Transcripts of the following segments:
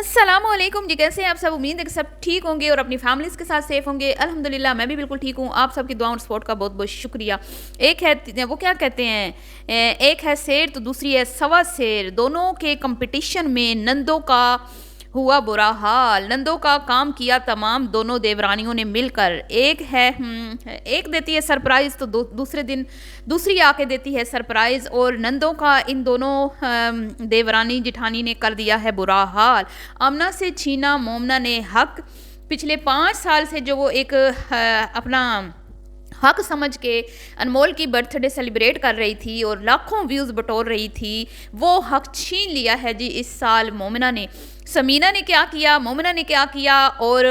अस्सलामुअलैकुम जी, कैसे हैं आप सब? उम्मीद है कि सब ठीक होंगे और अपनी फैमिलीज़ के साथ सेफ होंगे। अल्हम्दुलिल्लाह मैं भी बिल्कुल ठीक हूँ। आप सबकी दुआ और सपोर्ट का बहुत-बहुत शुक्रिया। एक है वो क्या कहते हैं एक है शेर तो दूसरी है सवा शेर। दोनों के कंपटीशन में नंदों का हुआ बुरा हाल। नंदों का काम किया तमाम दोनों देवरानियों ने मिलकर। एक देती है सरप्राइज़ तो दूसरे दिन दूसरी आके देती है सरप्राइज़ और नंदों का इन दोनों देवरानी जिठानी ने कर दिया है बुरा हाल। आमना से छीना मोमना ने हक। पिछले 5 साल से जो वो एक अपना हक समझ के अनमोल की बर्थडे सेलिब्रेट कर रही थी और लाखों व्यूज़ बटोर रही थी, वो हक छीन लिया है जी इस साल मोमिना ने। समीना ने क्या किया, मोमिना ने क्या किया और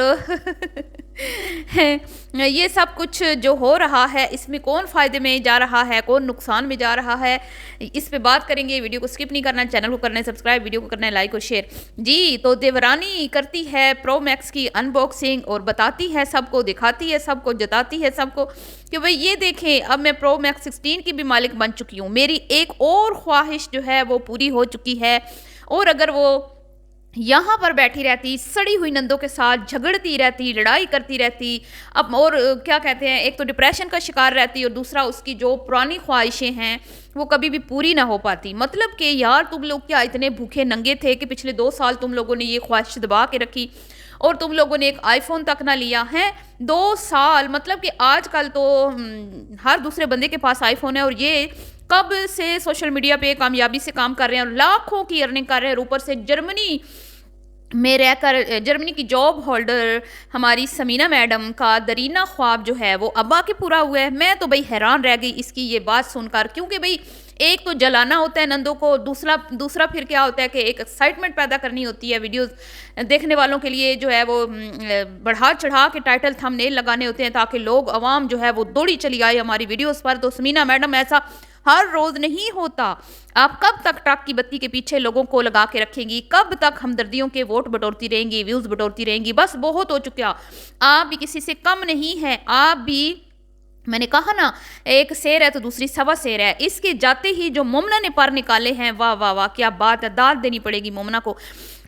ये सब कुछ जो हो रहा है इसमें कौन फ़ायदे में जा रहा है, कौन नुकसान में जा रहा है, इस पे बात करेंगे। वीडियो को स्किप नहीं करना, चैनल को करना है सब्सक्राइब, वीडियो को करना है लाइक और शेयर। जी, तो देवरानी करती है प्रो मैक्स की अनबॉक्सिंग और बताती है सबको, दिखाती है सबको, जताती है सबको कि भाई ये देखें अब मैं प्रो मैक्स 16 की भी मालिक बन चुकी हूँ। मेरी एक और ख्वाहिश जो है वो पूरी हो चुकी है और अगर वो यहाँ पर बैठी रहती, सड़ी हुई नंदों के साथ झगड़ती रहती, लड़ाई करती रहती, अब और क्या कहते हैं, एक तो डिप्रेशन का शिकार रहती और दूसरा उसकी जो पुरानी ख्वाहिशें हैं वो कभी भी पूरी ना हो पाती। मतलब कि यार तुम लोग क्या इतने भूखे नंगे थे कि पिछले 2 साल तुम लोगों ने ये ख्वाहिश दबा के रखी और तुम लोगों ने एक आईफोन तक ना लिया है। 2 साल मतलब कि आजकल तो हर दूसरे बंदे के पास आईफोन है और ये कब से सोशल मीडिया पे कामयाबी से काम कर रहे हैं और लाखों की अर्निंग कर रहे हैं और ऊपर से जर्मनी में रहकर जर्मनी की जॉब होल्डर हमारी समीना मैडम का दरीना ख्वाब जो है वो अब आके पूरा हुआ है। मैं तो भाई हैरान रह गई इसकी ये बात सुनकर, क्योंकि भाई एक तो जलाना होता है नंदों को, दूसरा दूसरा फिर क्या होता है कि एक एक्साइटमेंट पैदा करनी होती है वीडियोस देखने वालों के लिए, जो है वो बढ़ा चढ़ा के टाइटल थंबनेल लगाने होते हैं ताकि लोग अवाम जो है वो दौड़ी चली आए हमारी वीडियोस पर। तो समीना मैडम ऐसा हर रोज नहीं होता। आप कब तक ट्रक की बत्ती के पीछे लोगों को लगा के रखेंगी, कब तक हमदर्दियों के वोट बटोरती रहेंगी, व्यूज बटोरती रहेंगी? बस बहुत हो चुका। आप भी किसी से कम नहीं है। आप भी, मैंने कहा ना, एक शेर है तो दूसरी सवा शेर है। इसके जाते ही जो मोमना ने पर निकाले हैं, वाह वाह वाह क्या बात है, दाद देनी पड़ेगी मोमना को।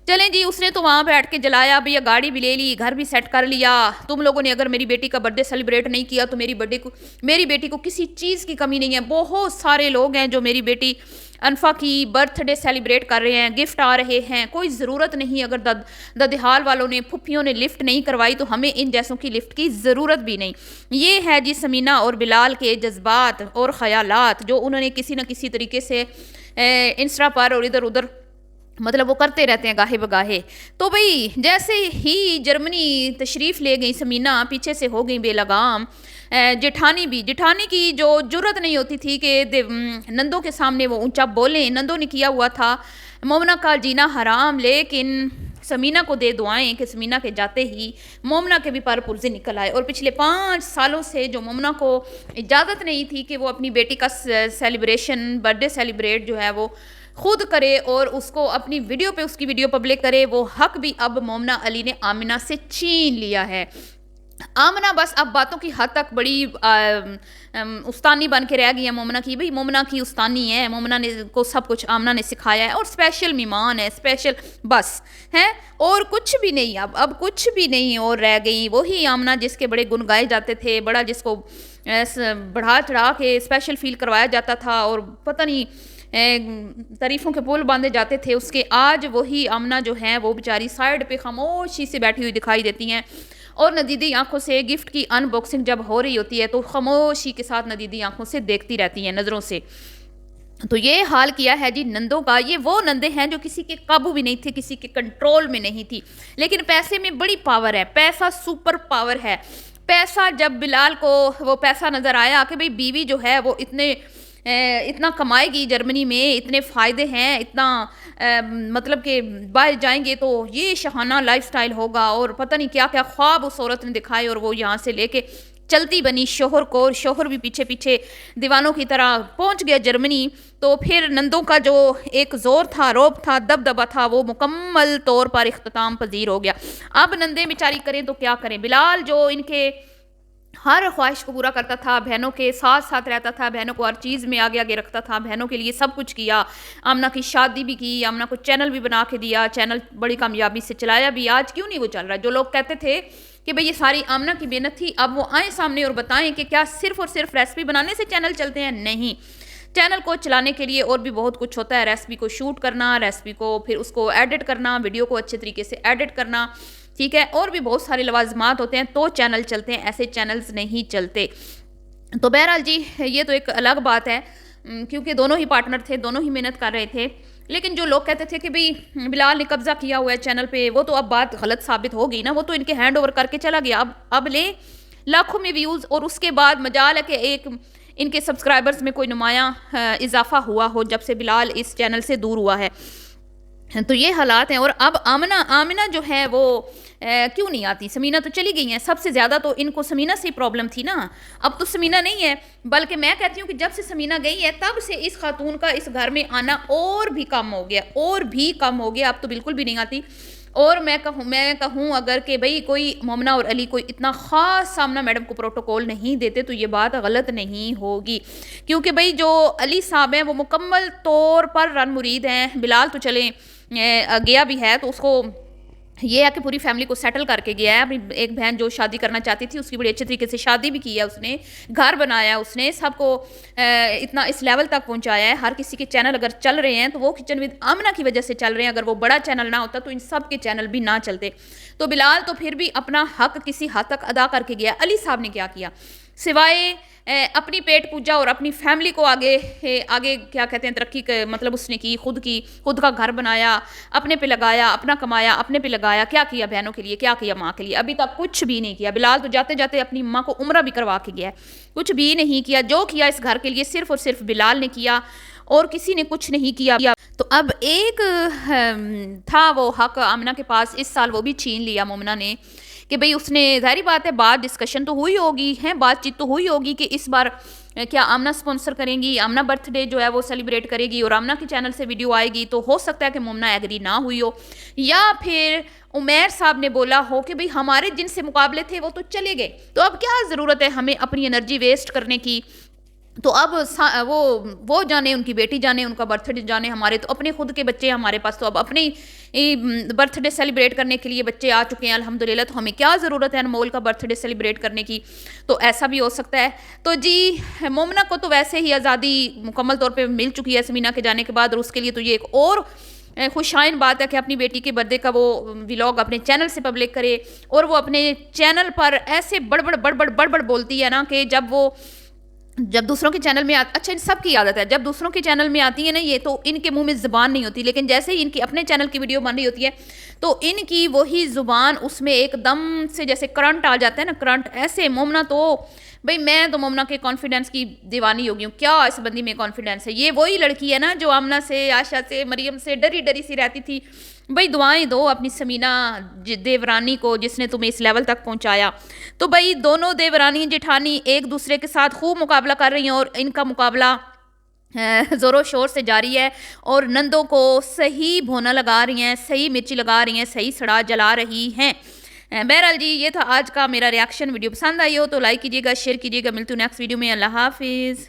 चलें जी, उसने तो वहाँ बैठ के जलाया भैया, गाड़ी भी ले ली, घर भी सेट कर लिया। तुम लोगों ने अगर मेरी बेटी का बर्थडे सेलिब्रेट नहीं किया तो मेरी बेटी को किसी चीज़ की कमी नहीं है। बहुत सारे लोग हैं जो मेरी बेटी अनफा की बर्थडे सेलिब्रेट कर रहे हैं, गिफ्ट आ रहे हैं, कोई ज़रूरत नहीं। अगर ददिहाल वालों ने, फुफ्फियों ने लिफ्ट नहीं करवाई तो हमें इन जैसों की लिफ्ट की ज़रूरत भी नहीं। ये है जी समीना और बिलाल के जज्बात और ख़यालात जो उन्होंने किसी न किसी तरीके से इंस्टा पर और इधर उधर मतलब वो करते रहते हैं गाहे बगाहे। तो भाई जैसे ही जर्मनी तशरीफ़ ले गई समीना, पीछे से हो गई बेलगाम। जेठानी की जो जुर्रत नहीं होती थी कि नंदों के सामने वो ऊंचा बोलें। नंदों ने किया हुआ था मोमना का जीना हराम, लेकिन समीना को दे दुआएं कि समीना के जाते ही मोमना के भी पर पुर्जे निकल आए। और पिछले 5 सालों से जो मोमना को इजाज़त नहीं थी कि वो अपनी बेटी का सेलिब्रेशन, बर्थडे सेलिब्रेट जो है वो खुद करे और उसको अपनी वीडियो पे उसकी वीडियो पब्लिक करे, वो हक भी अब मोमना अली ने आमिना से छीन लिया है। आमना बस अब बातों की हद तक बड़ी उस्तानी बन के रह गई है मोमना की। भाई मोमना की उस्तानी है, मोमना ने को सब कुछ आमना ने सिखाया है और स्पेशल मेहमान है, स्पेशल बस है और कुछ भी नहीं। अब कुछ भी नहीं और रह गई। वही आमना जिसके बड़े गुण गाए जाते थे, बड़ा जिसको बढ़ा चढ़ा के स्पेशल फील करवाया जाता था और पता नहीं तारीफ़ों के पुल बांधे जाते थे उसके। आज वही आमना जो है वो बेचारी साइड पे खामोशी से बैठी हुई दिखाई देती हैं और नदीदी आंखों से गिफ्ट की अनबॉक्सिंग जब हो रही होती है तो खामोशी के साथ नदीदी आंखों से देखती रहती हैं, नज़रों से। तो ये हाल किया है जी नंदों का। ये वो नंदे हैं जो किसी के काबू भी नहीं थे, किसी के कंट्रोल में नहीं थी, लेकिन पैसे में बड़ी पावर है। पैसा सुपर पावर है। पैसा, जब बिलाल को वो पैसा नज़र आया कि भाई बीवी जो है वो इतना कमाएगी, जर्मनी में इतने फ़ायदे हैं, इतना मतलब कि बाहर जाएंगे तो ये शहाना लाइफस्टाइल होगा और पता नहीं क्या क्या ख्वाब उस औरत ने दिखाए और वो यहाँ से लेके चलती बनी शोहर को, और शोहर भी पीछे पीछे दीवानों की तरह पहुँच गया जर्मनी। तो फिर नंदों का जो एक ज़ोर था, रौब था, दबदबा था, वो मुकम्मल तौर पर इख्तिताम पजीर हो गया। अब नंदे बेचारी करें तो क्या करें। बिलाल जो इनके हर ख्वाहिश को पूरा करता था, बहनों के साथ साथ रहता था, बहनों को हर चीज़ में आगे आगे रखता था, बहनों के लिए सब कुछ किया। आमना की शादी भी की, आमना को चैनल भी बना के दिया, चैनल बड़ी कामयाबी से चलाया भी। आज क्यों नहीं वो चल रहा? जो लोग कहते थे कि भाई ये सारी आमना की मेहनत थी, अब वो आए सामने और बताएं कि क्या सिर्फ और सिर्फ रेसिपी बनाने से चैनल चलते हैं? नहीं, चैनल को चलाने के लिए और भी बहुत कुछ होता है। रेसिपी को शूट करना, रेसिपी को फिर उसको एडिट करना, वीडियो को अच्छे तरीके से एडिट करना, ठीक है, और भी बहुत सारे लवाजमात होते हैं तो चैनल चलते हैं, ऐसे चैनल्स नहीं चलते। तो बहरहाल जी, ये तो एक अलग बात है, क्योंकि दोनों ही पार्टनर थे, दोनों ही मेहनत कर रहे थे। लेकिन जो लोग कहते थे कि भाई बिलाल ने कब्जा किया हुआ है चैनल पे, वो तो अब बात गलत साबित हो गई ना, वो तो इनके हैंड ओवर करके चला गया। अब ले लाखों में व्यूज़, और उसके बाद मजाल है कि एक इनके सब्सक्राइबर्स में कोई नुमाया इजाफा हुआ हो जब से बिलाल इस चैनल से दूर हुआ है। तो ये हालात हैं। और अब आमिना जो है वो क्यों नहीं आती? समीना तो चली गई हैं। सबसे ज़्यादा तो इनको समीना से प्रॉब्लम थी ना, अब तो समीना नहीं है। बल्कि मैं कहती हूँ कि जब से समीना गई है तब से इस खातून का इस घर में आना और भी कम हो गया, और भी कम हो गया, अब तो बिल्कुल भी नहीं आती। और मैं कहूँ अगर कि भाई कोई मोमना और अली कोई इतना ख़ास सामना मैडम को प्रोटोकॉल नहीं देते तो ये बात गलत नहीं होगी, क्योंकि भाई जो अली साहब हैं वो मुकम्मल तौर पर रन मुरीद हैं। बिलाल तो चले गया भी है, तो उसको ये है कि पूरी फैमिली को सेटल करके गया है। अपनी एक बहन जो शादी करना चाहती थी उसकी बड़ी अच्छे तरीके से शादी भी की है, उसने घर बनाया, उसने सबको इतना इस लेवल तक पहुंचाया है। हर किसी के चैनल अगर चल रहे हैं तो वो किचन विद आमना की वजह से चल रहे हैं। अगर वो बड़ा चैनल ना होता तो इन सब के चैनल भी ना चलते। तो बिलाल तो फिर भी अपना हक किसी हद तक अदा करके गया। अली साहब ने क्या किया सिवाय अपनी पेट पूजा और अपनी फैमिली को आगे आगे क्या कहते हैं तरक्की मतलब उसने की, खुद का घर बनाया, अपने पे लगाया, अपना कमाया, अपने पे लगाया। क्या किया बहनों के लिए, क्या किया माँ के लिए? अभी तक कुछ भी नहीं किया। बिलाल तो जाते जाते अपनी माँ को उम्रा भी करवा के गया है, कुछ भी नहीं किया। जो किया इस घर के लिए सिर्फ और सिर्फ बिलाल ने किया, और किसी ने कुछ नहीं किया। तो अब एक था वो हक आमना के पास, इस साल वो भी छीन लिया मोमना ने, कि भाई उसने, जाहिर बात है बात डिस्कशन तो हुई होगी, है बातचीत तो हुई होगी कि इस बार क्या आमना स्पॉन्सर करेंगी, आमना बर्थडे जो है वो सेलिब्रेट करेगी और आमना के चैनल से वीडियो आएगी। तो हो सकता है कि मोमना एग्री ना हुई हो, या फिर उमैर साहब ने बोला हो कि भाई हमारे जिनसे मुकाबले थे वो तो चले गए, तो अब क्या ज़रूरत है हमें अपनी एनर्जी वेस्ट करने की। तो अब वो जाने, उनकी बेटी जाने, उनका बर्थडे जाने, हमारे तो अपने खुद के बच्चे, हमारे पास तो अब अपने बर्थडे सेलिब्रेट करने के लिए बच्चे आ चुके हैं अल्हम्दुलिल्लाह। तो हमें क्या ज़रूरत है अनमोल का बर्थडे सेलिब्रेट करने की? तो ऐसा भी हो सकता है। तो जी मोमना को तो वैसे ही आज़ादी मुकम्मल तौर पे मिल चुकी है समीना के जाने के बाद, और उसके लिए तो ये एक और खुशाइन बात है कि अपनी बेटी के बर्थडे का वो व्लॉग अपने चैनल से पब्लिक करे। और वो अपने चैनल पर ऐसे बड़बड़ बोलती है ना कि जब दूसरों के चैनल में अच्छा इन सब की आदत है, जब दूसरों के चैनल में आती है ना ये, तो इनके मुंह में ज़ुबान नहीं होती, लेकिन जैसे ही इनकी अपने चैनल की वीडियो बन रही होती है तो इनकी वही ज़ुबान उसमें एकदम से जैसे करंट आ जाता है ना, करंट ऐसे। मोमना तो भाई, मैं तो मोमना के कॉन्फिडेंस की दीवानी हो गई हूँ। क्या इस बंदी में कॉन्फिडेंस है? ये वही लड़की है ना जो आमना से, आशा से, मरियम से डरी डरी सी रहती थी। भाई दुआएं दो अपनी समीना देवरानी को जिसने तुम्हें इस लेवल तक पहुंचाया। तो भाई दोनों देवरानी जेठानी एक दूसरे के साथ खूब मुकाबला कर रही हैं, और इनका मुकाबला ज़ोरों शोर से जारी है, और नंदों को सही भोना लगा रही हैं, सही मिर्ची लगा रही हैं, सही सड़ा जला रही हैं। बहरहाल जी, ये था आज का मेरा रिएक्शन। वीडियो पसंद आई हो तो लाइक कीजिएगा, शेयर कीजिएगा। मिलती हूँ नेक्स्ट वीडियो में। अल्लाह हाफिज़।